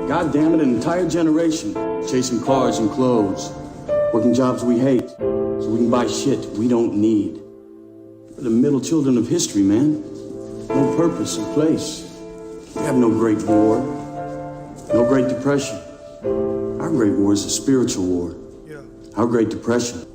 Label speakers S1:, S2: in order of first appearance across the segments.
S1: God damn it, an entire generation chasing cars and clothes, working jobs we hate, so we can buy shit we don't need. We're the middle children of history, man. No purpose or place. We have no great war, no Great Depression. Our great war is a spiritual war. Our Great Depression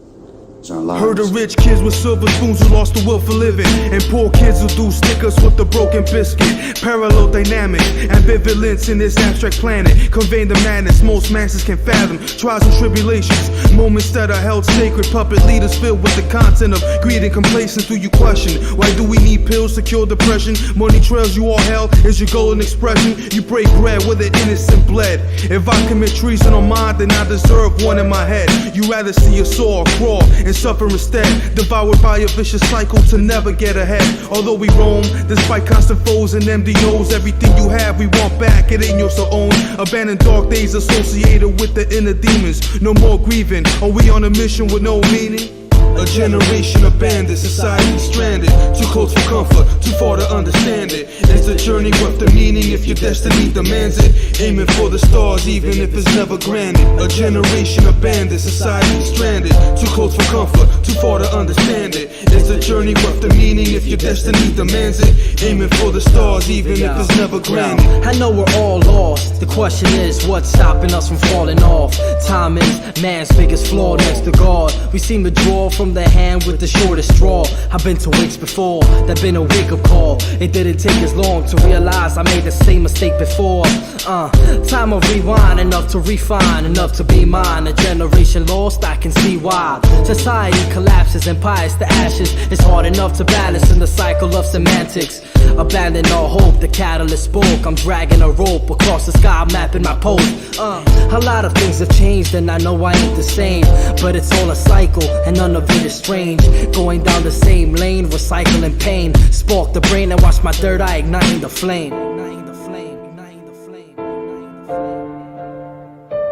S1: is our lives.
S2: Heard of rich kids with silver spoons who lost the will for living, and poor kids who do stickers with the broken biscuit. Parallel dynamics, ambivalence in this abstract planet, conveying the madness most masses can fathom. Trials and tribulations, moments that are held sacred. Puppet leaders filled with the content of greed and complacence. Do you question why do we need pills to cure depression? Money trails you all hell is your golden expression. You break bread with an innocent bled. If I commit treason on mine, then I deserve one in my head. You rather see a soar, crawl, and suffer instead, devoured by a vicious cycle to never get ahead. Although we roam, despite constant foes and MDOs, everything you have we want back, it ain't yours to own. Abandoned dark days associated with the inner demons. No more grieving, are we on a mission with no meaning? A generation abandoned, society stranded, too close for comfort, too far to understand it. Is the journey worth the meaning if your destiny demands it? Aiming for the stars even if it's never granted. A generation abandoned, society stranded, too close for comfort, too far to understand it. Is the journey worth the meaning if your destiny demands it? Aiming for the stars even if it's never granted.
S3: I know we're all lost, the question is what's stopping us from falling off? Time is man's biggest flaw next to God. We seem to draw from the hand with the shortest straw. I've been to wakes before, that been a wake-up call. It didn't take as long to realize I made the same mistake before. Time will rewind, enough to refine, enough to be mine. A generation lost, I can see why. Society collapses and piles to ashes. It's hard enough to balance in the cycle of semantics. Abandon all hope, the catalyst spoke. I'm dragging a rope across the sky, mapping my post. A lot of things have changed and I know I ain't the same, but it's all a cycle and none of it is strange. Going down the same lane, recycling pain. Spark the brain and watch my third eye igniting the flame.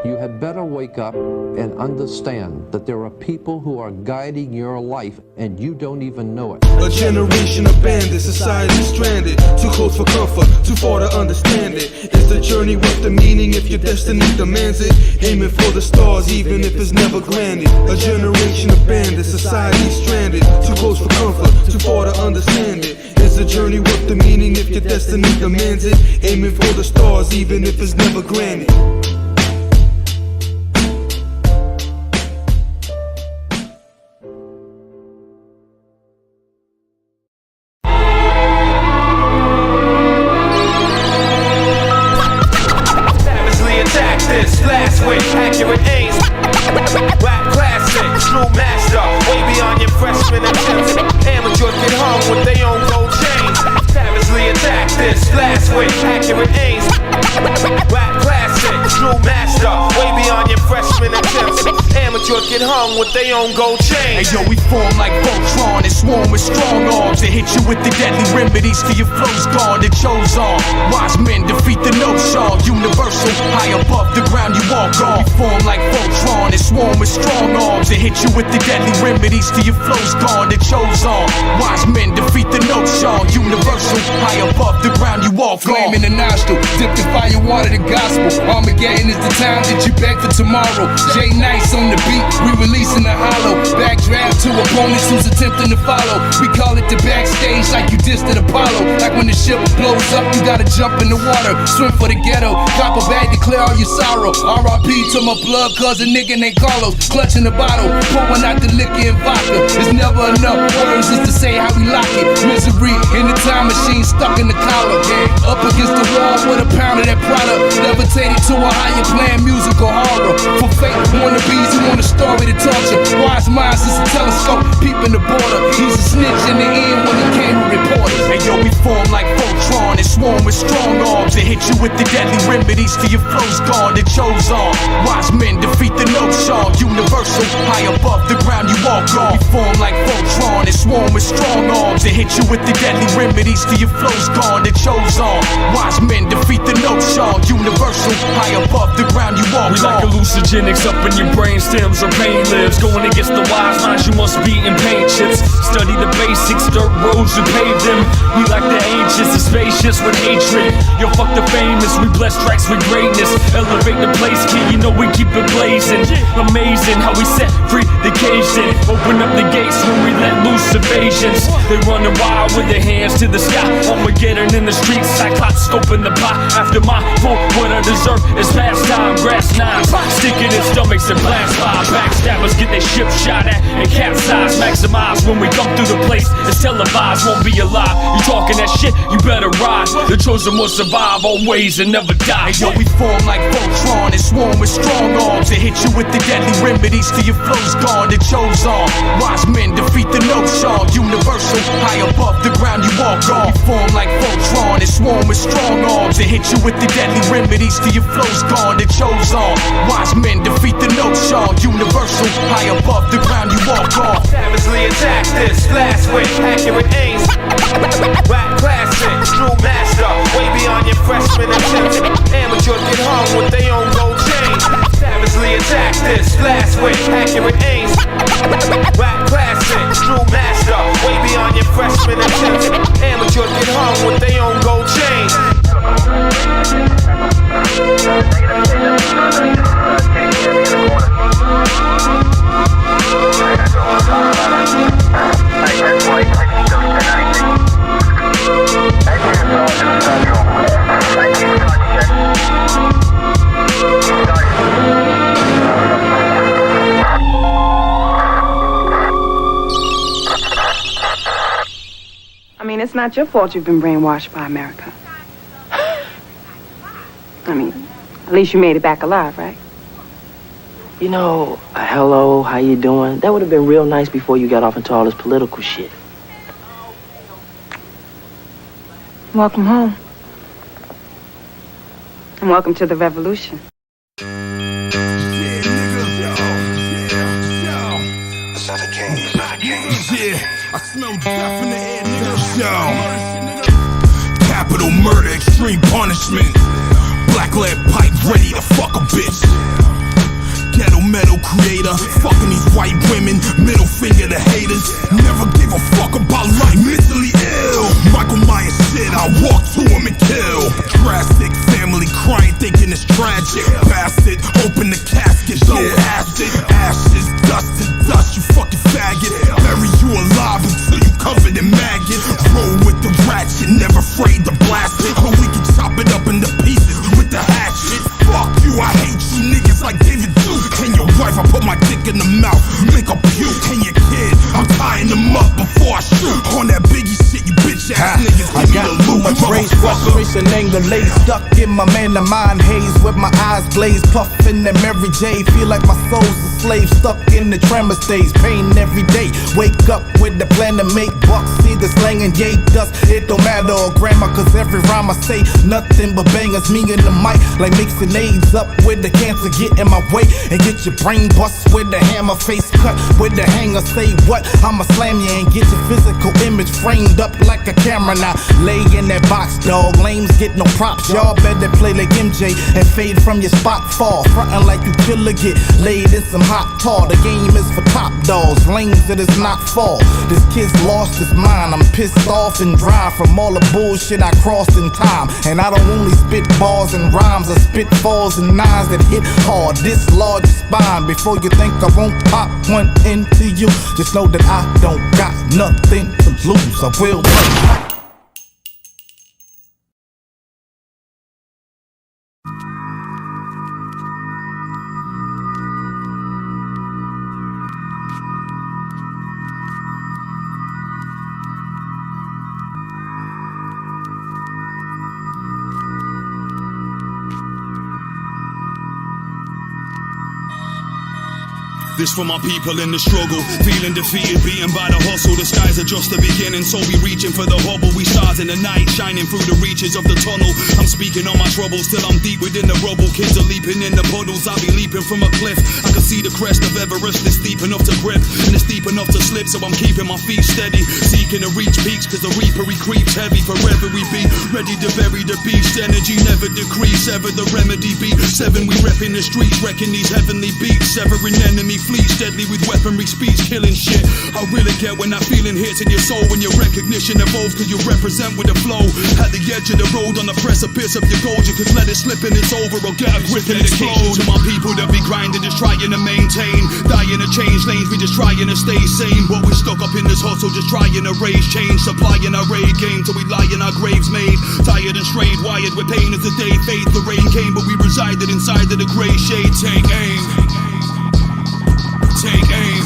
S4: You had better wake up and understand that there are people who are guiding your life and you don't even know it.
S2: A generation abandoned, society stranded, too close for comfort, too far to understand it. Is the journey worth the meaning if your destiny demands it? Aiming for the stars even if it's never granted. A generation abandoned, society stranded, too close for comfort, too far to understand it. Is the journey worth the meaning if your destiny demands it? Aiming for the stars even if it's never granted.
S5: Accurate aims, rap classic, true master, way beyond your freshman attempts. Amateurs get hung with their own gold chains. Savagely attack this, blast with accurate aims. Rap classic, true master, way beyond your freshman attempts. Amateurs get hung with their own gold chains.
S6: Hey yo, we form like Voltron and swarm with strong arms to hit you with the deadly remedies till your flow's gone. The Chozen, wise men defeat the no-song. Universal, high above the ground you walk on. We form like Voltron and swarm with strong arms to hit you with the deadly remedies till your flow's gone. The Chozen, wise men defeat the no-song. Universal, high above the ground you walk on.
S7: Flame in the nostril, dipped in fire, water, the gospel. Armageddon is the time that you beg for tomorrow. Jay Nice on the beat, we releasing the hollow. Backdraft to opponents who's attempting to follow. We call it the backstage like you dissed at Apollo. Like when the ship blows up, you gotta jump in the water. Swim for the ghetto, cop a bag to clear all your sorrow. R.I.P. to my blood cousin nigga named Carlos. Clutching the bottle, pouring out the liquor and vodka. It's never enough words just to say how we lock it. Misery in the time machine stuck in the collar. Up against the wall with a pound of that product. Levitated to a higher plan, musical horror. For fake wannabes who want a story to torture. Wise minds is a telescope, peeping the border. He's a snitch in the end when he came to reporters.
S6: Hey yo, we form like Voltron and swarm with strong arms to hit you with the deadly remedies till your flow's gone. The Chozen, wise men defeat the no-song. Universal, high above the ground you walk on. We form like Voltron and swarm with strong arms to hit you with the deadly remedies till your flow's gone. The Chozen, wise men defeat the no-song. Universal, universal, high above the ground you walk on.
S8: We like hallucinogenics up in your brain stems where pain lives. Going against the wise minds, you must be in paint chips. Study the basics, dirt roads to pave them. We like the ancients, the spacious with hatred. Yo, fuck the famous, we bless tracks with greatness. Elevate the place, kid, you know we keep it blazing. Amazing how we set free the cage then. Open up the gates when we let loose evasions. They running wild with their hands to the sky. Armageddon in the streets, Cyclops scoping the pot. After my full, what I deserve is pastime. Grass knives, sticking in stomachs and blast by. Backstabbers get their ship shot at and capsize. Maximize when we come through the place. It's televised, won't be alive. You talking that shit, you better ride. The chosen will survive always and never die.
S6: Hey, yo, we form like Voltron and swarm with strong arms to hit you with the deadly remedies till your flow's gone. The Chozen, wise men defeat the no-song. Universal, high above the ground you walk on. We form like Voltron and swarm with strong arms to hit you with the deadly remedies till your flow's gone. The Chozen, wise men defeat the no-song. Universal, high above the ground you walk on.
S5: Savagely attack this, blast with accurate aims. Rap classic, true master, way beyond your freshman attempts. Amateurs get hung with their own gold chains. Savagely attack this, blast with accurate aims. Rap classic, true master, way beyond your freshman attempts. Amateurs get hung with their own gold chains.
S9: I mean, it's not your fault you've been brainwashed by America. I mean, at least you made it back alive, right?
S10: You know, hello, how you doing? That would have been real nice before you got off into all this political shit.
S9: Welcome home. And welcome to the revolution.
S2: I smell death in the air, nigga. Capital murder, extreme punishment. Black lead pipe, ready to fuck a bitch. Ghetto metal creator, fucking these white women, middle finger to haters. Never give a fuck about life, mentally ill. Michael Myers shit, I walk to him and kill. Drastic, family crying, thinking it's tragic. Bastard, open the casket, so acid. Ashes, dust to dust, you fucking faggot. Bury you alive until you covered in maggots. Roll with the ratchet, never afraid to blast it. Or we can chop it up into pieces with the hatchet. Fuck you, I hate you niggas like David Duke. And your wife, I put my dick in the mouth, make a puke. And your kid, I'm tying them up before I shoot. On that Biggie shit, you bitch ass niggas.
S11: I got too much rage, frustration, anger, laid stuck in my man of mind haze. With my eyes glazed, puffing them every day. Feel like my soul's a slave, stuck in the tremor stage. Pain every day, wake up with the plan to make bucks. See the slang and yay dust, it don't matter or grammar. Cause every rhyme I say, nothing but bangers. Me and the mic, like mixing AIDS up with the cancer. Get in my way and get your brain bust with the hammer. Face cut with the hanger. Say what? I'ma slam you and get your physical image framed up like a camera. Now lay in that box, dog. Lames get no props. Y'all better play like MJ and fade from your spot. Fall frontin' like you killer, get laid in some hot tar. The game is for top dogs, lanes that is not fall. This kid's lost his mind. I'm pissed off and dry from all the bullshit I crossed in time. And I don't only spit bars and rhymes, I spit falls and nines that hit hard. This large spine. Before you think I won't pop one into you, just know that I don't got nothing to lose. I will play.
S12: This for my people in the struggle, feeling defeated, beaten by the hustle. The skies are just the beginning, so we reaching for the hubble. We stars in the night, shining through the reaches of the tunnel. I'm speaking on my troubles till I'm deep within the rubble. Kids are leaping in the puddles, I'll be leaping from a cliff. I can see the crest of Everest, it's deep enough to grip, and it's deep enough to slip, so I'm keeping my feet steady, seeking to reach peaks, cause the reaper he creeps heavy. Forever we be ready to bury the beast. Energy never decrease, ever the remedy be 7. We repping the streets, wrecking these heavenly beats, severing enemy fleets, deadly with weaponry speech, killing shit. I really get when that feeling hits in your soul, when your recognition evolves, cause you represent with the flow. At the edge of the road, on the precipice of your goals, you could let it slip and it's over, or get a grip and explode. To my people that be grinding, just trying to maintain, dying to change lanes, we just trying to stay sane. But we stuck up in this hustle, just trying to raise change, supplying our raid game till we lie in our graves made. Tired and strained, wired with pain as the day fades. The rain came, but we resided inside of the gray shade. Take aim, take aim.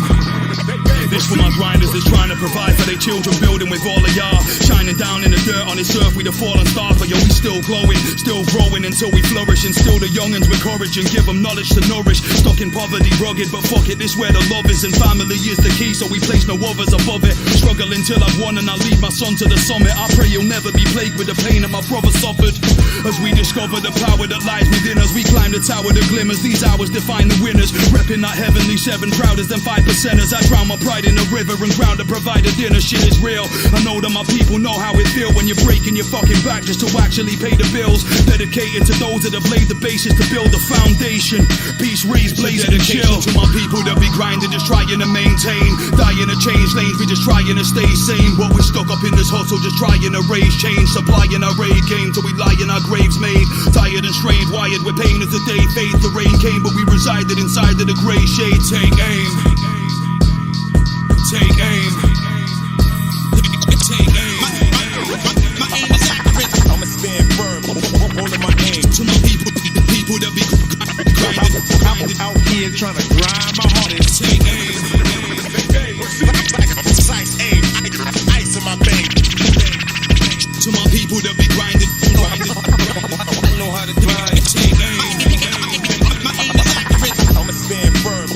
S12: This for my grinders that's trying to provide for their children, building with all of y'all. Shining down in the dirt on this earth, we the fallen star. But yo, we still glowing, still growing until we flourish. And still the young'uns with courage and give them knowledge to nourish. Stuck in poverty, rugged, but fuck it, this where the love is. And family is the key, so we place no others above it. Struggle until I've won and I lead my son to the summit. I pray you'll never be plagued with the pain that my brother suffered. As we discover the power that lies within us, we climb the tower that glimmers. These hours define the winners, repping that heavenly 7, proud as them 5%ers. I drown my pride in the river and ground to provide a dinner. Shit is real, I know that my people know how it feel when you're breaking your fucking back just to actually pay the bills. Dedicated to those that have laid the basis to build a foundation. Peace, raise, blaze, and chill. To my people that be grinding, just trying to maintain, dying to change lanes, we just trying to stay sane. But we stuck up in this hustle, just trying to raise change, supplying our raid game till we lie in our graves made. Tired and strained, wired with pain as the day fades. The rain came, but we resided inside of the gray shade. Take aim, take aim, take aim. My aim is accurate. I'ma stand firm, holding my aim. To my people that be grinding. I'm out here trying to grind my heart in. Take aim, precise aim, ice in my vein. To my people that be grinding, I know how to grind. Take aim, my aim is accurate. I'ma stand firm,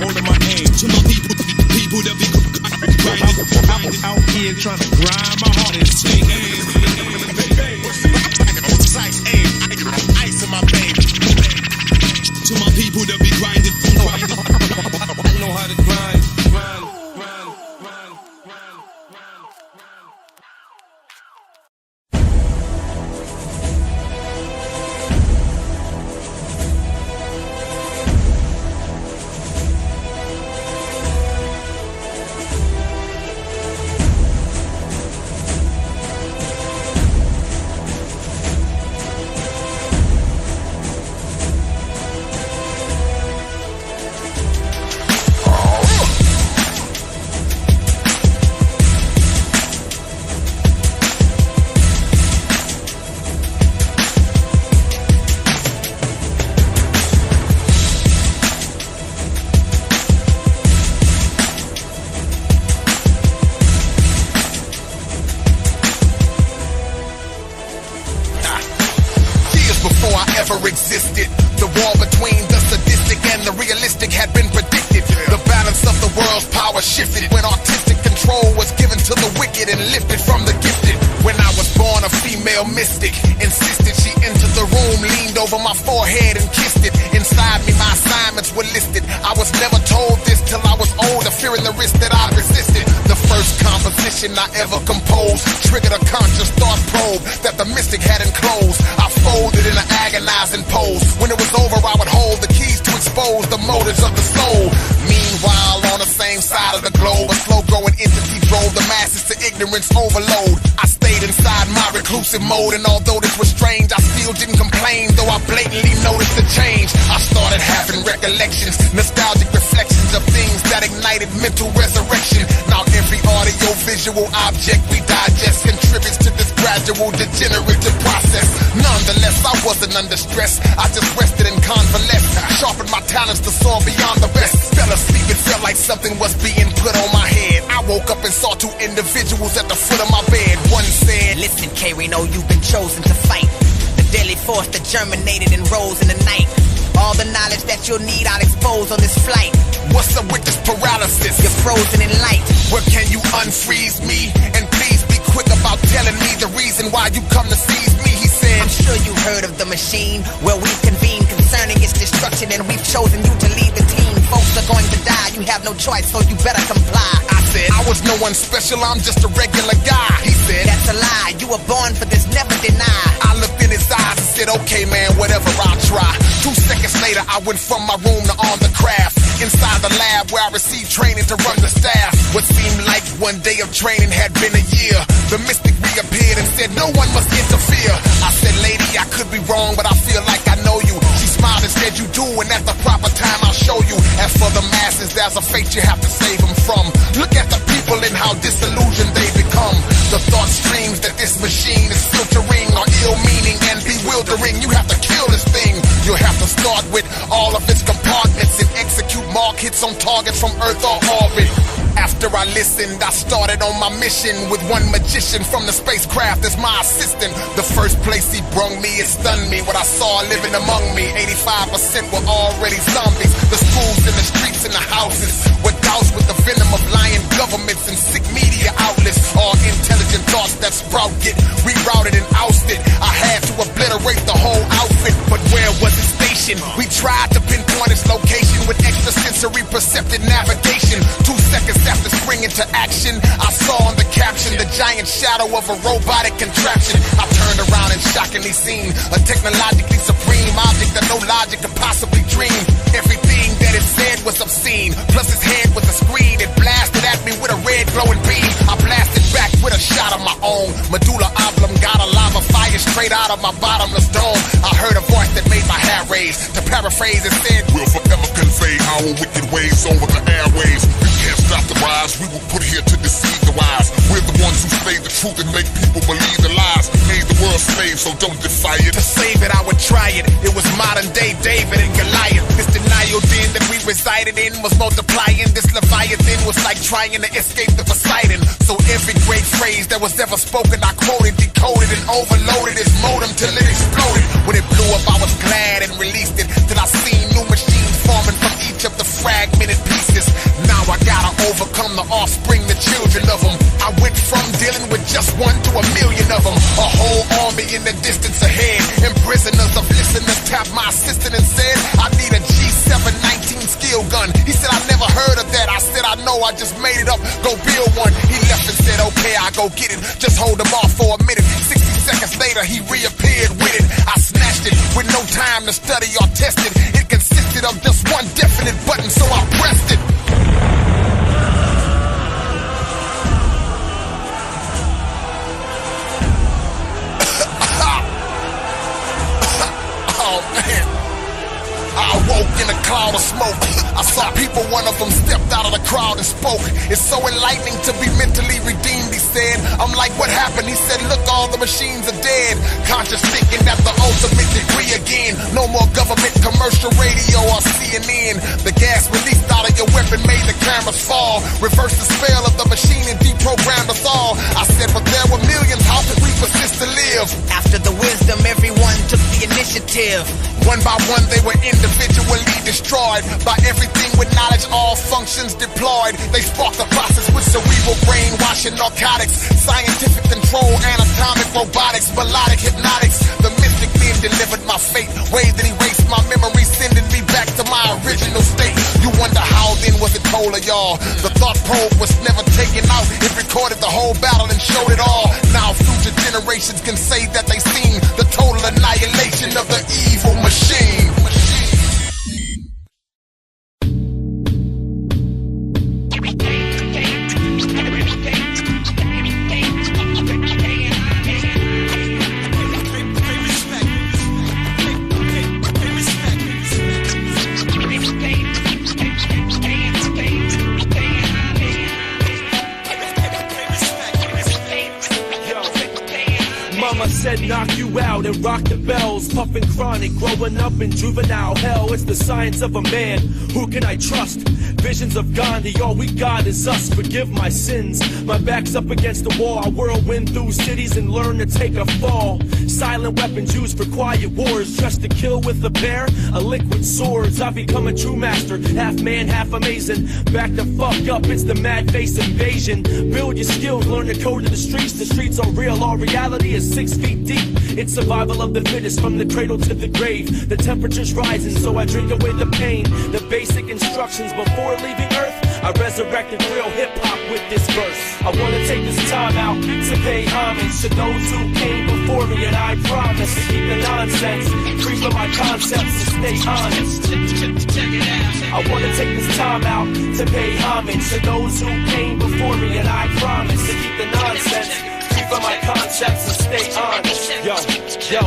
S12: holding my aim. To my people that be grinding, I'm out here trying to grind my heart in. Take aim, precise aim, ice in my vein. To my people that be grinding, I know how to grind.
S13: Existed. The war between the sadistic and the realistic had been predicted. The balance of the world's power shifted when artistic control was given to the wicked and lifted from the gifted. When I was born a female mystic, insisted she entered the room, leaned over my forehead and kissed it. Inside me my assignments were listed. I was never told this till I was older, fearing the risk that I resisted. The first composition I ever composed triggered a conscious thought probe that the mystic had enclosed. I folded in an agonizing pose. When it was over, I would hold the keys to expose the motives of the soul. Meanwhile, on the same side of the globe, a slow-growing entity drove the masses to ignorance overload. I stayed inside my reclusive mode, and although this was strange, I still didn't complain, though I blatantly noticed the change. I started having recollections, nostalgic reflections of things that ignited mental resurrection. Now every audio-visual object we digest contributes to this gradual degenerative process. Nonetheless, I wasn't under stress. I just rested and convalesced, sharpened my talents to soar beyond the best. Fell asleep, it felt like something was being put on my head. I woke up and saw 2 individuals at the foot of my bed. One said,
S14: "Listen, K-Rino, you've been chosen to fight the deadly force that germinated and rose in the night.
S13: All the knowledge that you'll need I'll expose on this flight. What's up with this paralysis? You're frozen in light. Where can you unfreeze me? And please be quick about telling me the reason why you come to seize me. He said, I'm sure you heard of the machine where we convene concerning its destruction, and we've chosen you to lead the team. Folks are going to die, you have no choice, so you better comply. I said, I was no one special, I'm just a regular guy. He said, that's a lie, you were born for this, never deny. I looked in his eyes and said, okay man, whatever, I'll try. 2 seconds later, I went from my room to on the craft. Inside the lab where I received training to run the staff. What seemed like one day of training had been a year. The mystic reappeared and said, no one must interfere. I said, lady, I could be wrong, but I feel like I know you. She smiled and said, you do, and at the proper time I'll show you. As for the masses, there's a fate you have to save them from. Look at the people and how disillusioned they become. The thought streams that this machine is filtering are ill-meaning and bewildering. You have to kill this thing. You'll have to start with all of its compartments and execute mark hits on targets from Earth or orbit. After I listened, I started on my mission with one magician from the spacecraft as my assistant. The first place he brung me, it stunned me. What I saw living among me, 85% were already zombies. The schools and the streets and the houses were doused with the venom of lying governments and sick media outlets. All intelligent thoughts that sprout get rerouted and ousted. I had to obliterate the whole outfit, but where was it stationed? We tried to pinpoint its location with extrasensory perceptive navigation. 2 seconds after springing to action, I saw on the caption the giant shadow of a robotic contraption. I turned around and shockingly seen a technologically supreme object that no logic could possibly dream. Everything that it said was obscene, plus its head was a screen. It blasted at me with a red glowing beam. I blasted back with a shot of my own. Medulla oblongata lava fire straight out of my bottomless dome. I heard a voice that made my hair raise. To paraphrase, it said, we'll forever convey our wicked ways over the airwaves. We can't stop the rise, we were put here to deceive the wise. We're the ones who say the truth and make people believe the lies. Made the world slave, so don't defy it. To save it, I would try it. It was modern day David and Goliath. This denial den that we resided in was multiplying. This Leviathan was like trying to escape the Poseidon. So every great phrase that was ever spoken, I quoted, decoded, and overloaded its modem till it exploded. When it blew up, I was glad and released it. Till I seen new machines forming from each of the fragmented pieces. Now I gotta overcome the offspring, the children of them. I went from dealing with just one to a million of them. A whole army in the distance ahead. And prisoners of listeners tapped my assistant and said, I need a G719 skill gun. He said, I never heard of that. I said, I know, I just made it up. Go build one. He left and said, okay, I'll go get it. Just hold him off for a minute. 60 seconds later, he reappeared with it. I snatched it with no time to study or test it. It consisted of just one definite button, so I pressed it. Oh man, I awoke in a cloud of smoke. I saw people, one of them stepped out of the crowd and spoke. It's so enlightening to be mentally redeemed, he said. I'm like, what happened? He said, look, all the machines are dead. Conscious thinking that the ultimate degree again. No more government, commercial radio, or CNN. The gas released out of your weapon made the cameras fall. Reversed the spell of the machine and deprogrammed us all. I said, but there were millions, how could we persist to live? After the wisdom, everyone took the initiative. One by one, they were individually destroyed. By everything with knowledge, all functions deployed. They sparked the process with cerebral brainwashing, narcotics, scientific control, anatomic robotics, melodic hypnotics. The mystic then delivered my fate. Waves that erased my memory, sending me back to my original state. You wonder how then was it told of y'all? The thought probe was never taken out. It recorded the whole battle and showed it all. Now future generations can say that they seen the total annihilation of the evil machine.
S14: Said knock you out and rock the bells. Puffin' chronic, growing up in juvenile hell. It's the science of a man. Who can I trust? Visions of Gandhi, all we got is us. Forgive my sins. My back's up against the wall. I whirlwind through cities and learn to take a fall. Silent weapons used for quiet wars. Just to kill with a pair of liquid swords. I've become a true master, half man, half amazing. Back the fuck up, it's the mad face invasion. Build your skills, learn the code of the streets. The streets are real, all reality is 6 feet deep. It's survival of the fittest, from the cradle to the grave. The temperature's rising, so I drink away the pain. The basic instructions before leaving Earth. I resurrected real hip-hop with this verse. I wanna take this time out to pay homage to those who came before me, and I promise to keep the nonsense free from my concepts and stay honest. Check it out. I wanna take this time out to pay homage to those who came before me, and I promise to keep the nonsense free from my concepts and stay honest. Yo,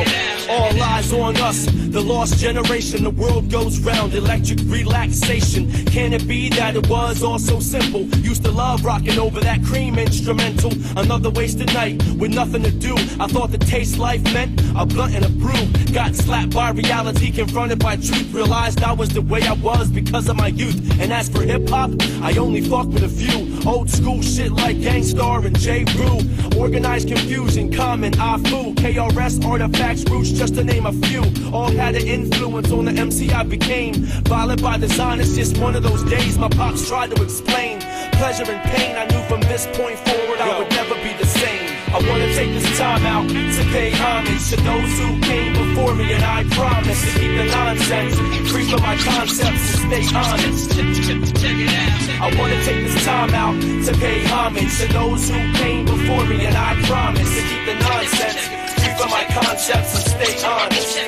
S14: all eyes on us, the lost generation. The world goes round, electric relaxation. Can it be that it was all so simple? Used to love rocking over that cream instrumental. Another wasted night with nothing to do. I thought the taste life meant a blunt and a brew. Got slapped by reality, confronted by truth. Realized I was the way I was because of my youth. And as for hip-hop, I only fuck with a few. Old school shit like Gangstar and J. Rue. Organized confusion, Common, Afu, KRS, Artifacts, Roots, just to name a few. All had an influence on the MC I became. Violent by design, it's just one of those days my pops tried to explain. Pleasure and pain, I knew from this point forward I would never be the same. I wanna take this time out to pay homage to those who came before me, and I promise to keep the nonsense free from my concepts and stay honest. Check it out. I wanna take this time out to pay homage to those who came before me, and I promise to keep the nonsense free from my concepts and stay honest.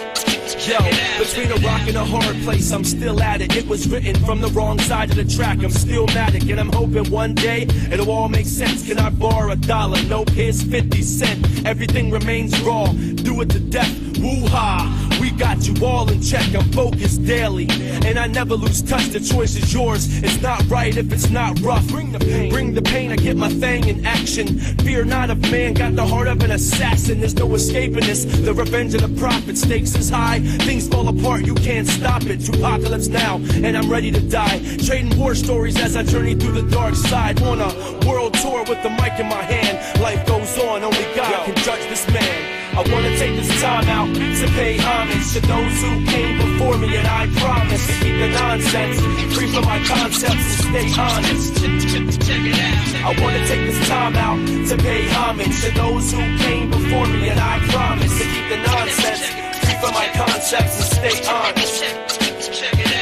S14: Yo, between a rock and a hard place, I'm still at it. It was written from the wrong side of the track. I'm still Maddox, and I'm hoping one day it'll all make sense. Can I borrow $1? Nope, here's 50 cents. Everything remains raw, do it to death. Woo-ha, we got you all in check. I'm focused daily, and I never lose touch. The choice is yours. It's not right if it's not rough. Bring the pain, I get my thing in action. Fear not of man, got the heart of an assassin. There's no escaping this. The revenge of the prophet, stakes is high. Things fall apart, you can't stop it. Apocalypse now, and I'm ready to die. Trading war stories as I journey through the dark side. On a world tour with the mic in my hand. Life goes on, only God can judge this man. I wanna take this time out to pay homage to those who came before me, and I promise to keep the nonsense free from my concepts and stay honest. Check it out. I wanna take this time out to pay homage to those who came before me, and I promise to keep the nonsense free from my concepts and stay honest. Check it out.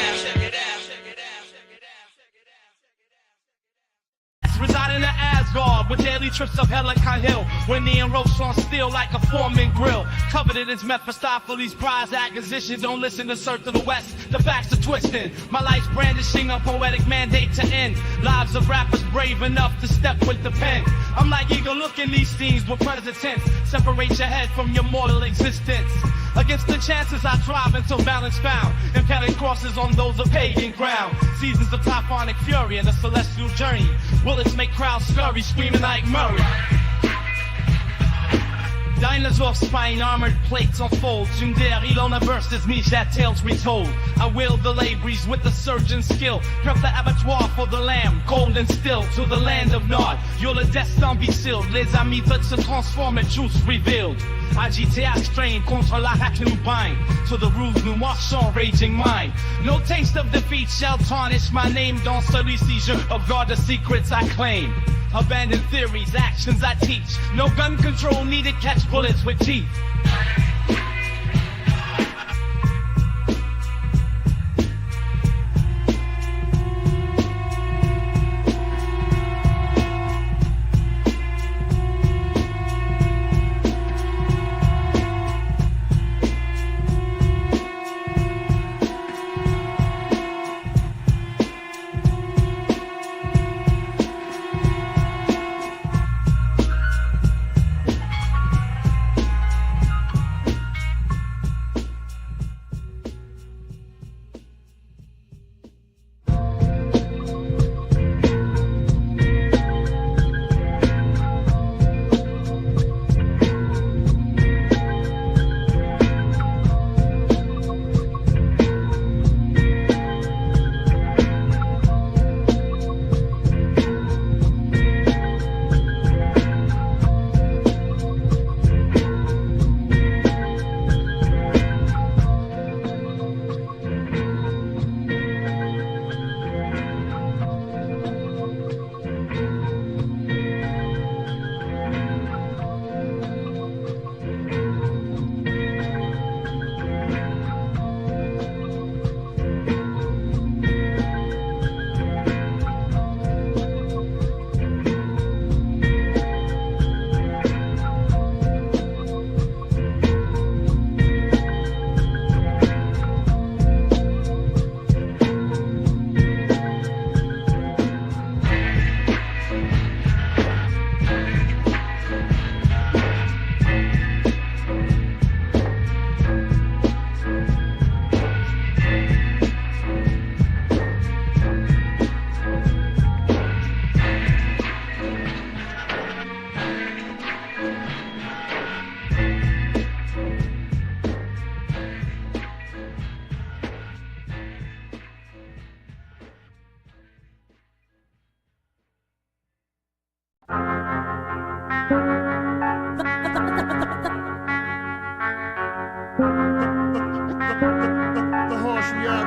S15: Reside in the Asgard with daily trips up Helicon Hill. Windy and roast on steel like a Foreman grill. Covered in his Mephistopheles prize acquisition. Don't listen to Surf to the West, the facts are twisting. My life's brandishing a poetic mandate to end. Lives of rappers brave enough to step with the pen. I'm like eagle looking these scenes with present tense. Separate your head from your mortal existence. Against the chances I thrive until balance found. Impelling crosses on those of pagan ground. Seasons of typhonic fury and a celestial journey. Bullets make crowds scurry, screaming like Murray. Dinosaur spine, armored plates unfold. Soon there, Ilona versus me, that tales retold. I wield the labories with the surgeon's skill. Prep the abattoir for the lamb, cold and still, to the land of Nod. You're the destin be sealed. Les amis veulent se transformer, truth revealed. Agité à strain contre la hack nous bind. To the rules nous marchons, raging mind. No taste of defeat shall tarnish my name. Dans celui-ci, je guard the secrets I claim. Abandon theories, actions I teach. No gun control needed, catch bullets with teeth.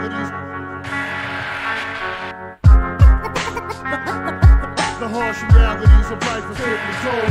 S16: realities. The harsh realities of life is taking toll.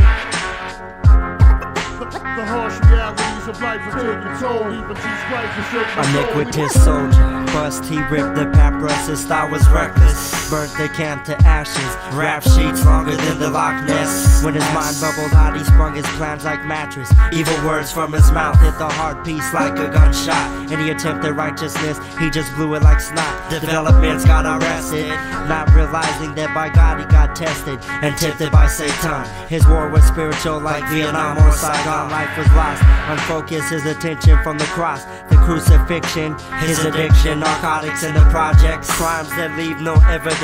S16: The harsh realities of life is taking toll. Even Jesus Christ is taking toll.
S17: Iniquitous soldier, bust, he ripped the papyrus, his style was reckless. Burnt the camp to ashes, rap sheets longer than the Loch Ness. When his mind bubbled out, he sprung his plans like mattress. Evil words from his mouth hit the heart piece like a gunshot. Any attempt at righteousness, he just blew it like snot. Developments got arrested, not realizing that by God he got tested and tempted by Satan. His war was spiritual like Vietnam or Saigon. Life was lost, unfocused his attention from the cross. The crucifixion, his addiction, narcotics in the projects, crimes that leave no evidence.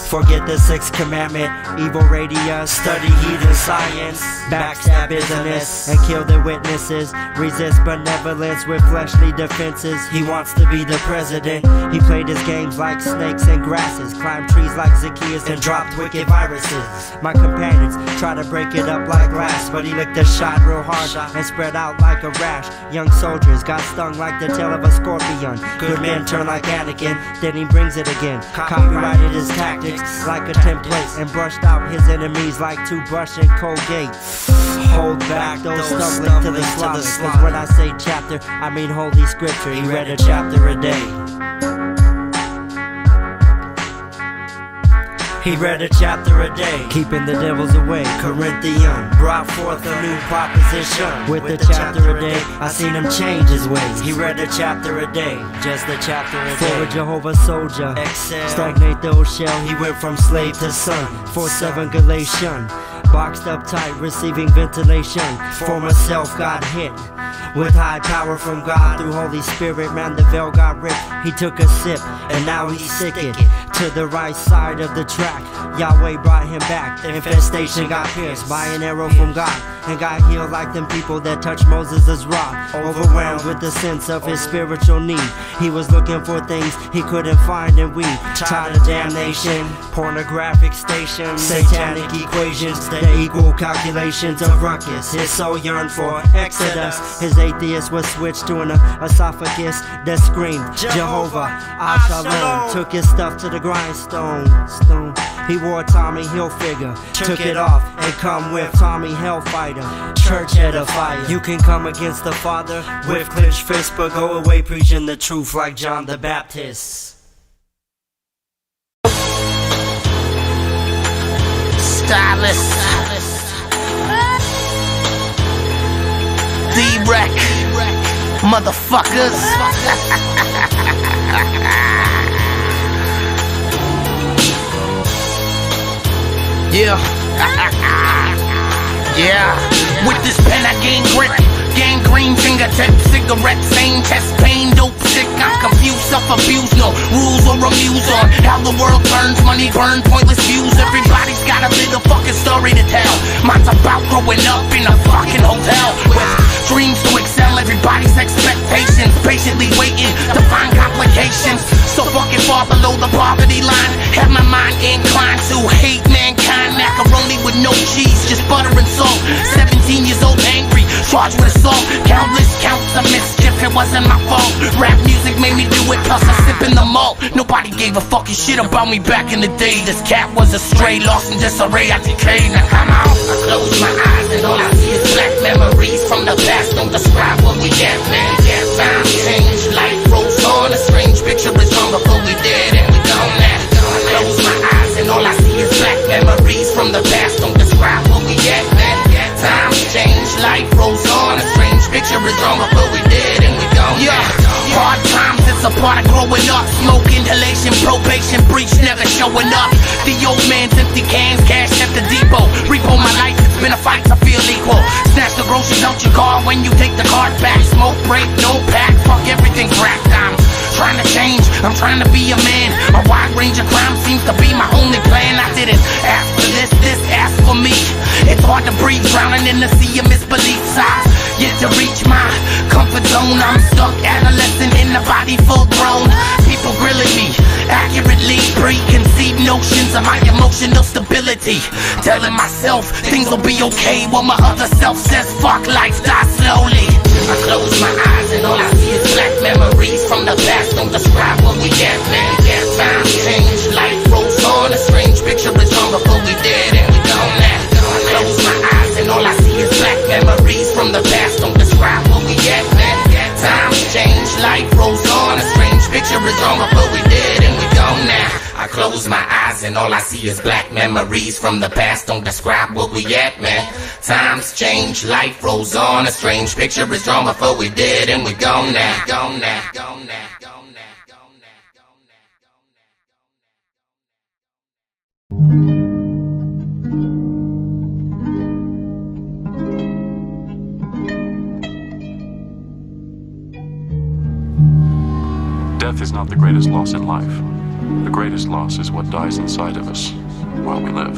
S17: Forget the sixth commandment, evil radius, study heathen science, backstab business, and kill the witnesses. Resist benevolence with fleshly defenses. He wants to be the president. He played his games like snakes and grasses, climbed trees like Zacchaeus and dropped wicked viruses. My companions try to break it up like glass, but he licked a shot real hard and spread out like a rash. Young soldiers got stung like the tail of a scorpion. Good men turn like Anakin, then he brings it again. Copyrighted his tactics like a template and brushed out his enemies like toothbrush and Colgate. Hold back those stumbling to the slaughter, cause when I say chapter, I mean holy scripture. He read a chapter a day. He read a chapter a day, keeping the devils away. Corinthian brought forth a new proposition. With a chapter a day, I seen him change his ways. He read a chapter a day, just a chapter a day. For a Jehovah soldier, excel, stagnate the old shell. He went from slave to son. 4-7 Galatian, boxed up tight, receiving ventilation. Former self got hit with high power from God through Holy Spirit. Man, the veil got ripped. He took a sip and now he's sickened to the right side of the track. Yahweh brought him back. The infestation got pierced by an arrow from God and got healed like them people that touched Moses' rod. Overwhelmed with the sense of his spiritual need, he was looking for things he couldn't find, and we tired of damnation, pornographic stations, satanic equations that equal calculations of ruckus. His soul yearned for exodus. His atheist was switched to an esophagus that screamed Jehovah Shalom. Took his stuff to the grindstone. He wore a Tommy Hilfiger, took it off and come with Tommy Hellfighter, church edifier. You can come against the Father with clenched fists, but go away preaching the truth like John the Baptist.
S18: Stylist, D-Wreck, motherfuckers. Yeah. Yeah. With this pen I gain grip, gangrene fingertips, cigarette stain, chest pain, dope sick. I'm confused, self-abused, no rules or amuse on how the world turns, money burns, pointless views. Everybody's got a little fucking story to tell. Mine's about growing up in a fucking hotel with dreams to excel, everybody's expectations, patiently waiting to find complications. So fucking far below the poverty line, have my mind inclined to hate mankind. Macaroni with no cheese, just butter and salt. 17 years old, angry, charged with assault. Countless counts of mischief, it wasn't my fault. Rap music made me do it, plus I sip in the malt. Nobody gave a fucking shit about me back in the day. This cat was a stray, lost in disarray, I decayed. Now come on, I close my eyes and all I see is black memories from the past. Don't describe what we get, man. Time changed, life rolls on. A strange picture is wrong before we did, and we gone now. I close my eyes and all I see is black memories from the past. Don't describe what we get, man. Time changed, life rolls on. A strange picture is wrong before we did, and we gone now. Hard times, it's a part of growing up. Smoke, inhalation, probation, breach, never showing up. The old man's empty cans, cash at the depot. Repo my life, it's been a fight to feel equal. Snatch the groceries out your car when you take the card back. Smoke break, no pack, fuck everything cracked. I'm trying to change, I'm trying to be a man. A wide range of crime seems to be my only plan. I didn't ask for this asked for me. It's hard to breathe, drowning in the sea of misbelief. Size yet to reach my comfort zone. I'm stuck, adolescent in the body full grown. People grilling me, accurately preconceived notions of my emotional stability. Telling myself things will be okay while my other self says fuck life, die slowly. I close my eyes and all I see is black memories from the past. Don't describe what we get, man. Time changed, life rolls on. A strange picture is on before we did and we gone now. I close my eyes and all I see is black memories from the past. Don't describe what we get, man. Times change, life rolls on. A strange picture is on before we did and we gone now. I close my eyes and all I see is black memories from the past. Don't describe what we at, man. Times change, life rolls on. A strange picture is drawn before we did and we gone now. Gone now. Gone now.
S19: Death is not the greatest loss in life. The greatest loss is what dies inside of us while we live.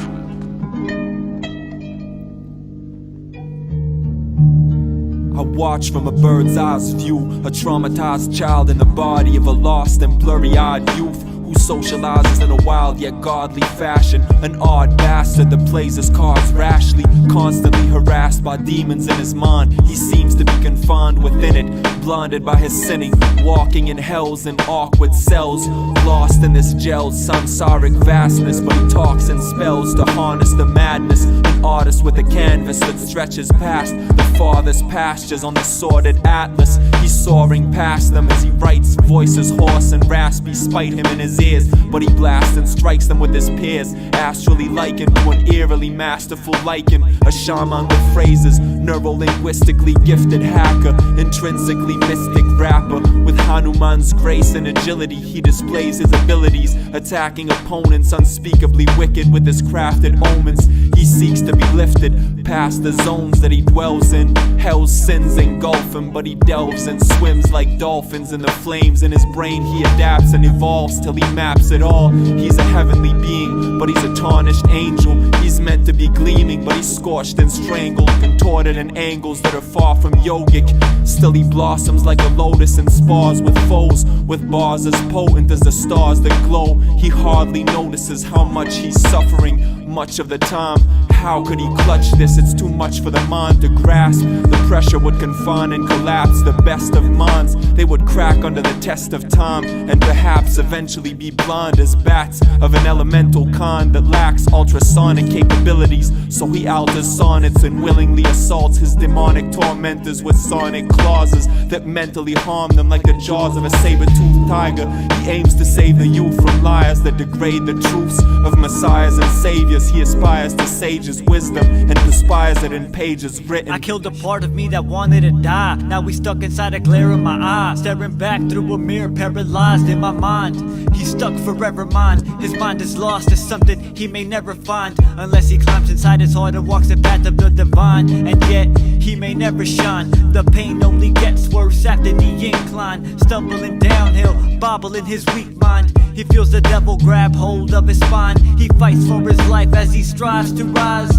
S20: I watch from a bird's eye view, a traumatized child in the body of a lost and blurry-eyed youth who socializes in a wild yet godly fashion. An odd bastard that plays his cards rashly, constantly harassed by demons in his mind. He seems to be confined within it, blinded by his sinning, walking in hells and awkward cells, lost in this gel's samsaric vastness. But he talks in spells to harness the madness. An artist with a canvas that stretches past the farthest pastures on the sordid atlas. He's soaring past them as he writes, voices hoarse and raspy spite him in his ears, but he blasts and strikes them with his peers, astrally likened to an eerily masterful lichen, a shaman with phrases, neuro-linguistically gifted hacker, intrinsically mystic rapper. With Hanuman's grace and agility, he displays his abilities, attacking opponents unspeakably wicked with his crafted omens. He seeks to be lifted past the zones that he dwells in. Hell's sins engulf him, but he delves and swims like dolphins in the flames. In his brain he adapts and evolves till he maps it all. He's a heavenly being, but he's a tarnished angel. He's meant to be gleaming, but he's scorched and strangled, contorted in angles that are far from yogic. Still he blossoms like a lotus and spars with foes, with bars as potent as the stars that glow. He hardly notices how much he's suffering much of the time. How could he clutch this? It's too much for the mind to grasp. The pressure would confine and collapse the best of minds. They would crack under the test of time and perhaps eventually be blind as bats of an elemental kind that lacks ultrasonic capabilities. So he alters sonnets and willingly assaults his demonic tormentors with sonic clauses that mentally harm them like the jaws of a saber-toothed tiger. He aims to save the youth from liars that degrade the truths of messiahs and saviors. He aspires to sages' wisdom and perspires it in pages written.
S21: I killed a part of me that wanted to die. Now we stuck inside a glare of my eye, staring back through a mirror, paralyzed in my mind. He's stuck forever mine. His mind is lost to something he may never find, unless he climbs inside his heart and walks the path of the divine. And yet he may never shine. The pain only gets worse after the incline. Stumbling downhill, bobbling his weak mind. He feels the devil grab hold of his spine. He fights for his life as he strives to rise.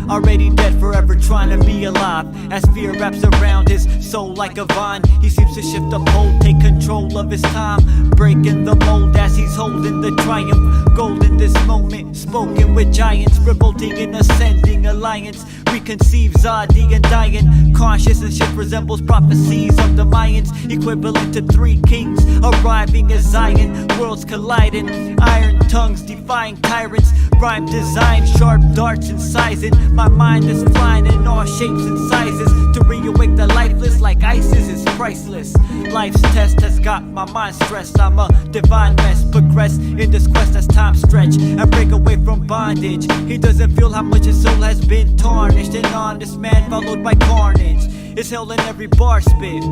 S21: Already dead, forever trying to be alive. As fear wraps around his soul like a vine, he seems to shift the pole, take control of his time, breaking the mold as he's holding the triumph. Gold in this moment, spoken with giants, revolting in ascending alliance. Reconceive Zodd, the undying. Consciousness resembles prophecies of the Mayans, equivalent to 3 kings arriving as Zion. Worlds colliding, iron tongues defying tyrants. Rhyme design, sharp darts incising. My mind is flying in all shapes and sizes. To reawake the lifeless like ISIS is priceless. Life's test has got my mind stressed. I'm a divine mess, progress in this quest as time stretch and break away from bondage. He doesn't feel how much his soul has been tarnished. An honest man followed by carnage. It's hell in every bar spit.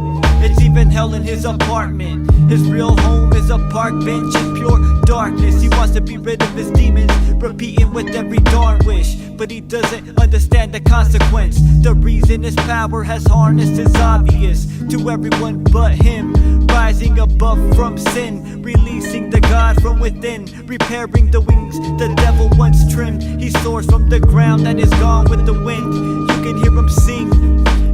S21: It's even hell in his apartment. His real home is a park bench in pure darkness. He wants to be rid of his demons, repeating with every darn wish, but he doesn't understand the consequence. The reason his power has harnessed is obvious to everyone but him. Rising above from sin, releasing the God from within, repairing the wings the devil once trimmed. He soars from the ground that is gone with the wind. You can hear him sing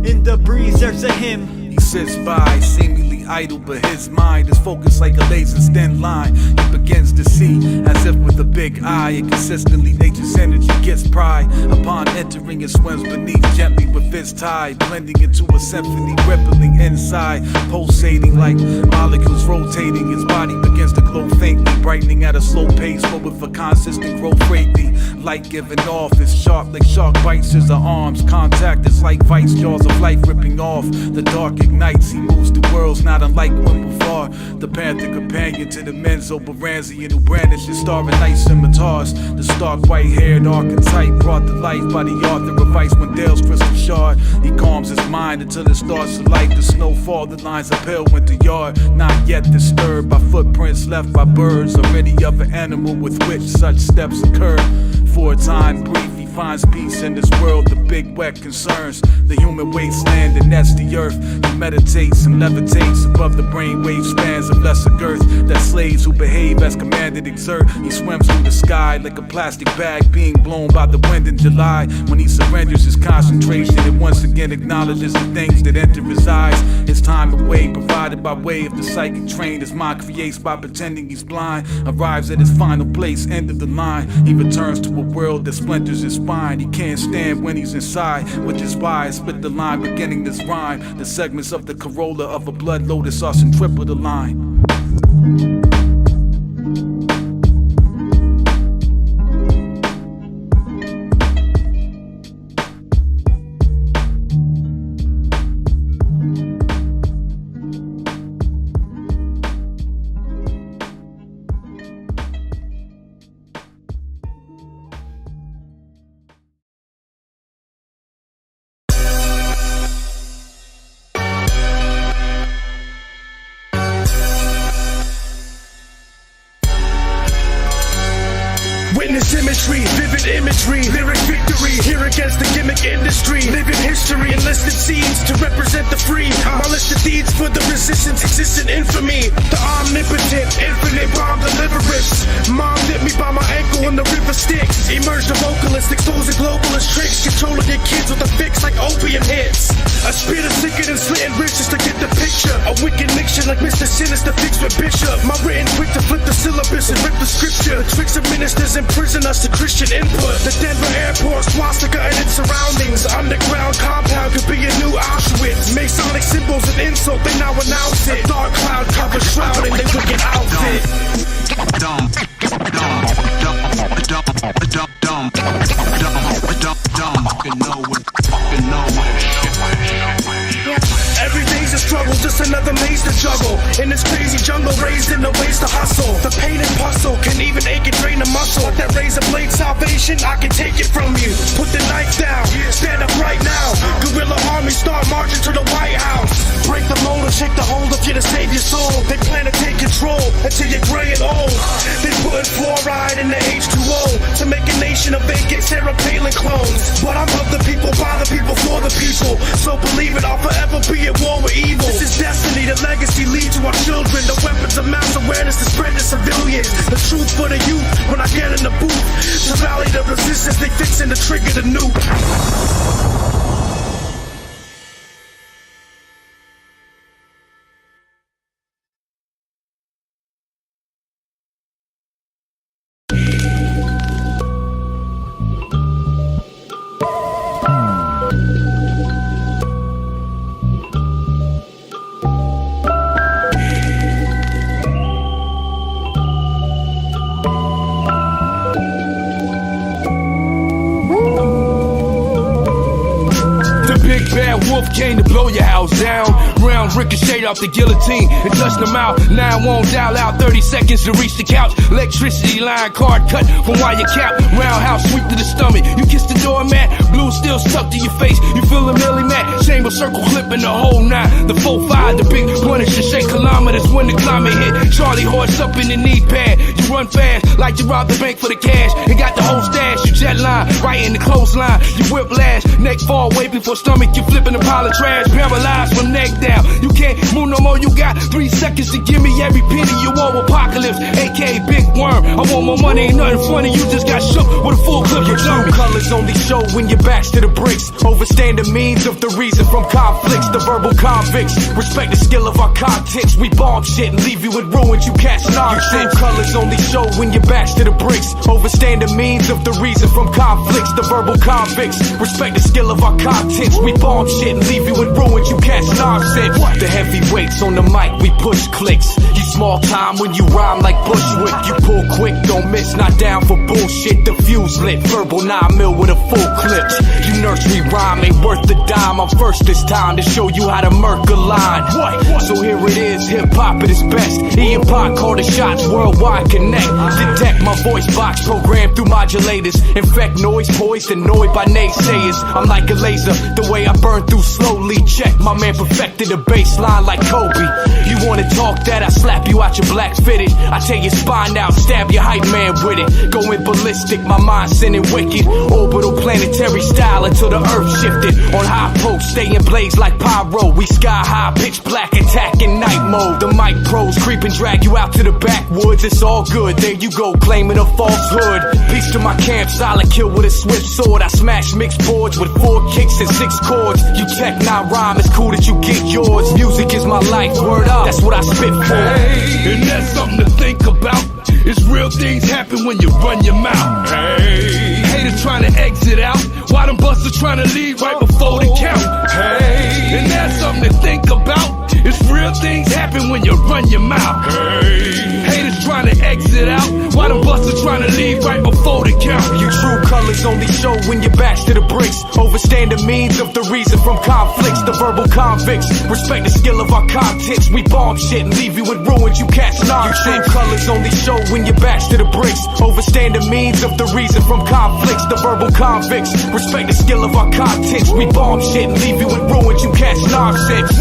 S21: in the breeze, there's a hymn.
S11: He sits by, seemingly idle, but his mind is focused like a laser's thin line. He begins to see, as if with a big eye, and consistently nature's energy gets pride. Upon entering, it swims beneath gently with its tide, blending into a symphony, rippling inside, pulsating like molecules rotating. Its body begins to glow faintly, brightening at a slow pace, but with a consistent growth greatly. Light giving off, it's sharp like shark bites as her arms. Contact is like vice, jaws of life ripping off. The dark ignites, he moves the worlds, not unlike when before. The panther companion to the Menzo Baranzian who brandishes starry night scimitars. The stark white-haired archetype brought to life by the author of Ice Wendell's crystal shard. He calms his mind until it starts to light the snowfall that lines a pale winter yard. Not yet disturbed by footprints left by birds or any other animal with which such steps occur. For a time brief, he finds peace in this world. The big wet concerns the human wasteland, and that's the earth. He meditates and levitates above the brainwave spans of lesser girth that slaves who behave as commanded exert. He swims through the sky like a plastic bag being blown by the wind in July. When he surrenders his concentration, it once again acknowledges the things that enter his eyes. His time away provided by way of the psychic train his mind creates by pretending he's blind. Arrives at his final place, end of the line. He returns to a world that splinters his spine. He can't stand when he's inside, which is why I split the line beginning this rhyme. The segments of the corolla of a blood lotus are centripetal the line.
S14: Symmetry, vivid imagery, lyric victory, here against the gimmick industry, living history, enlisted scenes to represent the free, my list of deeds for the resistance exists in infamy, the omnipotent, infinite bomb deliverance, mom hit me by my ankle in the river Styx, emerged a vocalist, exposing globalist tricks, controlling your kids with a fix like opium hits, a spitter sicker than slitting riches to get the picture, a wicked mixture like Mr. Sinister fixed with Bishop, my written quick to flip the syllabus and rip the scripture, the tricks of ministers imprison us to Christian input. The Denver airport, swastika and its surroundings. Underground compound could be a new Auschwitz. Masonic symbols and insult, they now announce it. A dark cloud cover shrouding their wicked outfit. Every day's a struggle, just another maze to juggle. In this crazy jungle, raised in the ways to hustle. The pain and puzzle can even ache and drain the muscle. That razor blade salvation, I can take it from you. Put the knife down, stand up right now. Guerrilla army start marching to the White House. Break the mold and shake the hold of you to save your soul. They plan to take control until you're gray and old. They put fluoride in the H2O to make a nation of vacant Sarah Palin clones. But I'm of the people, by the people, for the people. So believe it, I'll forever be at war with evil. This is destiny, the legacy lead to our children. The weapons of mass awareness to spread to civilians. The truth for the youth when I get in the booth. To rally the resistance, they fixing to trigger the nuke.
S6: Came to blow your house down. Round ricochet off the guillotine and touched them out. 9-1 dial out, 30 seconds to reach the couch. Electricity line card cut from wire cap. Roundhouse sweep to the stomach. You kiss the doormat, blue still stuck to your face. You feel a milli mat, chamber circle clipping the whole 9. The 4-5, the big punisher shake kilometers when the climate hit. Charlie horse up in the knee pad. You run fast like you robbed the bank for the cash and got the whole stash. You jet line right in the clothesline. You whiplash, neck fall way before stomach. You flipping the
S7: pile of trash, paralyzed from neck down. You can't move no more, you got 3 seconds to give me every penny you owe. Apocalypse, aka Big Worm. I want more money, ain't nothing funny, you just got shook with a full clip. Your true colors only show when your back's to the bricks. Overstand the means of the reason from conflicts. The verbal convicts, respect the skill of our contents. We bomb shit and leave you with ruins, you catch nonsense. Your true colors only show when your back's to the bricks. Overstand the means of the reason from conflicts. The verbal convicts, respect the skill of our contents. We bomb shit and leave you with ruins, you catch nonsense. The heavyweights on the mic, we push clicks. You small time when you rhyme like Bushwick. You pull quick, don't miss, not down for bullshit. The fuse lit, verbal 9 mil with a full clip. You nursery rhyme ain't worth the dime. I'm first this time to show you how to murk a line. So here it is, hip hop at its best. Ian Pot call the shots, worldwide connect. Detect my voice box programmed through modulators. Infect noise, poised, annoyed by naysayers. I'm like a laser, the way I burn through slowly. Check, my man perfected a baseline like Kobe. You wanna talk that, I slap you out your black fitted. I tear your spine out, stab your hype man with it. Going ballistic, my mind sending wicked. Orbital planetary style until the earth shifted. On high post, staying blaze like pyro. We sky high, pitch black, attack in night mode. The mic pros creep and drag you out to the backwoods. It's all good, there you go, claiming a falsehood. Peace to my camp, silent kill with a swift sword. I smash mixed boards with 4 kicks and 6 chords. You tech, not rhyme, it's cool that you get yours. Music is my life, word up, that's what I spit for. Hey, and that's something to think about. It's real things happen when you run your mouth. Hey, haters trying to exit out, why them busters trying to leave right before the count? Hey, and that's something to think about. It's real things happen when you run your mouth. Hey, haters trying to exit out, why them busters trying to leave right before the count?
S6: Your true colors only show when your back's to the bricks. Overstand the means of the reason from conflicts. The verbal convicts, respect the skill of our contents. We bomb shit and leave you with ruins, you catch nonsense. Your true colors only show when your back's to the bricks. Overstand the means of the reason from conflicts. The verbal convicts, respect the skill of our contents. We bomb shit and leave you with ruins, you catch nonsense.